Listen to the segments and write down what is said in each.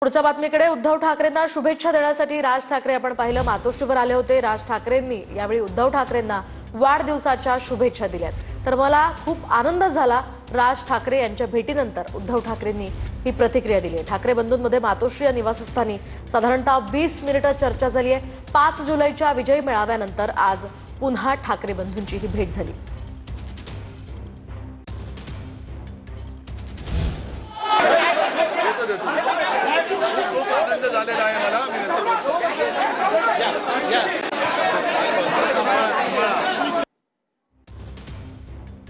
पुढच्या बातमीकडे उद्धव ठाकरेंना शुभेच्छा देण्यासाठी राज ठाकरे आपण पाहिलं मातोश्रीवर आले होते। राज ठाकरेंनी यावेळी उद्धव ठाकरेंना वाढदिवसाच्या शुभेच्छा दिल्यात। तर मला खूप आनंद झाला। राज ठाकरे यांच्या भेटीनंतर उद्धव ठाकरेंनी ही प्रतिक्रिया दिली। ठाकरे बंधूंमध्ये मातोश्री या निवासस्थानी साधारणतः 20 मिनिटं चर्चा झाली आहे। 5 जुलैच्या विजय मेळाव्यानंतर आज पुन्हा ठाकरे बंधूंची ही भेट झाली।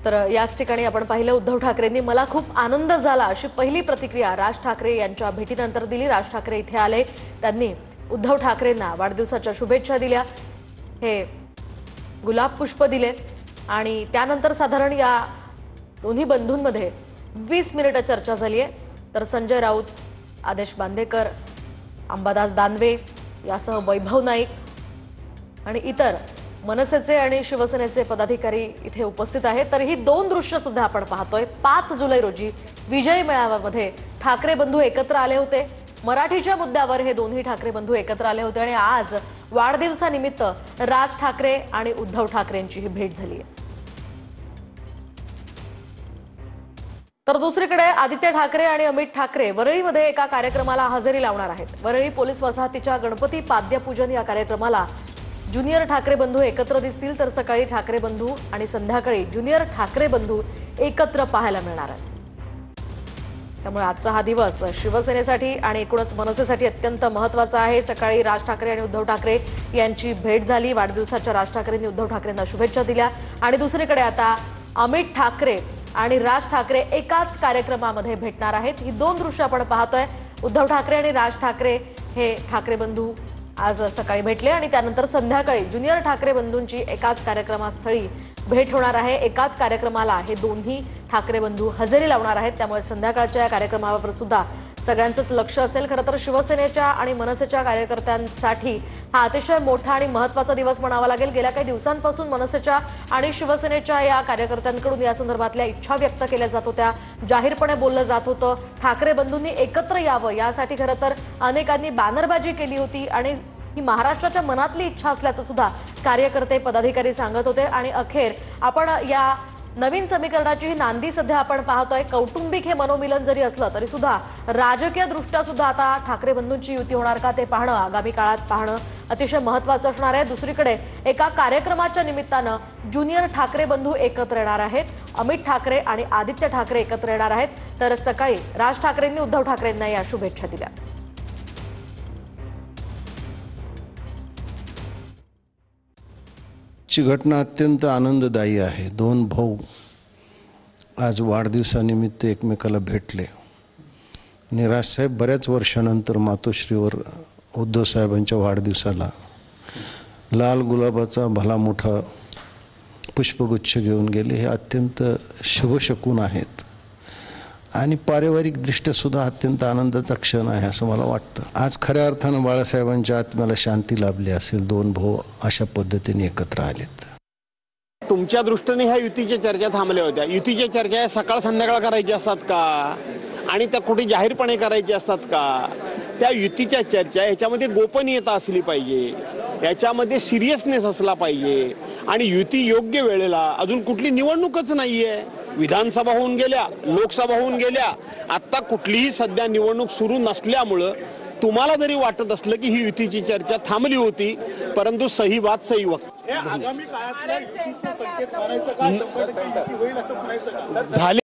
तर याच ठिकाणी आपण पाहिलं उद्धव ठाकरेंनी मला खूप आनंद झाला अशी पहिली प्रतिक्रिया राज ठाकरे यांच्या भेटीनंतर दिली। राज ठाकरे इथे आले, त्यांनी उद्धव ठाकरेंना वाढदिवसाच्या शुभेच्छा दिल्या, हे गुलाब पुष्प दिले आणि त्यानंतर साधारण या दोन्ही बंधूंमध्ये 20 मिनिटं चर्चा झाली आहे। तर संजय राऊत, आदेश बांदेकर, अंबादास दानवे यासह वैभव नाईक आणि इतर मनसेचे आणि शिवसेनेचे पदाधिकारी इथे उपस्थित आहेत। तर ही दोन दृश्य सुद्धा आपण पाहतोय। 5 जुलै रोजी विजय मेळाव्यामध्ये ठाकरे बंधू एकत्र आले होते। मराठीच्या मुद्द्यावर हे दोन्ही ठाकरे बंधू एकत्र आले होते आणि आज वाढदिवसानिमित्त राज ठाकरे आणि उद्धव ठाकरेंची ही भेट झाली आहे। तर दुसरीकडे आदित्य ठाकरे आणि अमित ठाकरे वरळीमध्ये एका कार्यक्रमाला हजेरी लावणार आहेत। वरळी पोलीस वसाहतीच्या गणपती पाद्यपूजन या कार्यक्रमाला ज्युनियर ठाकरे बंधू एकत्र दिसतील। तर सकाळी ठाकरे बंधू आणि संध्याकाळी ज्युनियर ठाकरे बंधू एकत्र पाहायला मिळणार आहेत। त्यामुळे आजचा हा दिवस शिवसेनेसाठी आणि एकूणच मनसेसाठी अत्यंत महत्त्वाचा आहे। सकाळी राज ठाकरे आणि उद्धव ठाकरे यांची भेट झाली। वाढदिवसाच्या राज ठाकरेंनी उद्धव ठाकरेंना शुभेच्छा दिल्या आणि दुसरीकडे आता अमित ठाकरे आणि राज ठाकरे एकाच कार्यक्रमामध्ये भेटणार आहेत। ही दोन दृश्य आपण पाहतोय। उद्धव ठाकरे आणि राज ठाकरे हे ठाकरे बंधू आज सकाळी भेटले आणि त्यानंतर संध्याकाळी ज्युनियर ठाकरे बंधूंची एकाच कार्यक्रमास्थळी भेट होणार आहे। एकाच कार्यक्रमाला हे दोन्ही ठाकरे बंधू हजेरी लावणार आहेत। त्यामुळे संध्याकाळच्या या कार्यक्रमावर सुद्धा सगळ्यांचंच लक्ष असेल। खरं तर शिवसेनेच्या आणि मनसेच्या कार्यकर्त्यांसाठी हा अतिशय मोठा आणि महत्त्वाचा दिवस म्हणावा लागेल। गेल्या काही दिवसांपासून मनसेच्या आणि शिवसेनेच्या या कार्यकर्त्यांकडून या संदर्भातल्या इच्छा व्यक्त केल्या जात होत्या, जाहीरपणे बोललं जात होतं। ठाकरे बंधूंनी एकत्र यावं यासाठी खरं तर अनेकांनी बॅनरबाजी केली होती आणि ही महाराष्ट्राच्या मनातली इच्छा असल्याचं सुद्धा कार्यकर्ते पदाधिकारी सांगत होते। आणि अखेर आपण या नवीन समीकरणाची ही नांदी सध्या आपण पाहतोय। कौटुंबिक हे मनोमिलन जरी असलं तरी सुद्धा राजकीय दृष्ट्या सुद्धा आता ठाकरे बंधूंची युती होणार का ते पाहणं, आगामी काळात पाहणं अतिशय महत्त्वाचं असणार आहे। दुसरीकडे एका कार्यक्रमाच्या निमित्तानं ज्युनियर ठाकरे बंधू एकत्र येणार आहेत। अमित ठाकरे आणि आदित्य ठाकरे एकत्र येणार आहेत। तर सकाळी राज ठाकरेंनी उद्धव ठाकरेंना या शुभेच्छा दिल्या। ची घटना अत्यंत आनंददायी आहे। दोन भाऊ आज वाढदिवसानिमित्त एकमेकाला भेटले आणि राजसाहेब बऱ्याच वर्षानंतर मातोश्रीवर उद्धव साहेबांच्या वाढदिवसाला लाल गुलाबाचा भला मोठा पुष्पगुच्छ घेऊन गेले। हे अत्यंत शुभशकून आहेत आणि पारिवारिकदृष्ट्या सुद्धा अत्यंत आनंदाचा क्षण आहे असं मला वाटतं। आज खऱ्या अर्थानं बाळासाहेबांच्या आत्म्याला शांती लाभली असेल। दोन भाऊ अशा पद्धतीने एकत्र आलेत। तुमच्या दृष्टीने ह्या युतीच्या चर्चा थांबल्या होत्या। युतीच्या चर्चा सकाळ संध्याकाळ करायची असतात का आणि त्या कुठे जाहीरपणे करायची असतात का? त्या युतीच्या चर्चा ह्याच्यामध्ये गोपनीयता असली पाहिजे, याच्यामध्ये सिरियसनेस असला पाहिजे आणि युती योग्य वेळेला, अजून कुठली निवडणूकच नाहीये। विधानसभा होऊन गेल्या, लोकसभा होऊन गेल्या, आता कुठलीही सध्या निवडणूक सुरू नसल्यामुळं तुम्हाला जरी वाटत असलं की ही युतीची चर्चा थांबली होती, परंतु सही बात सही वक्त आगामी काळात युतीचे संकेत मानायचं का, 100% युती होईल असं म्हणायचं का? झाले।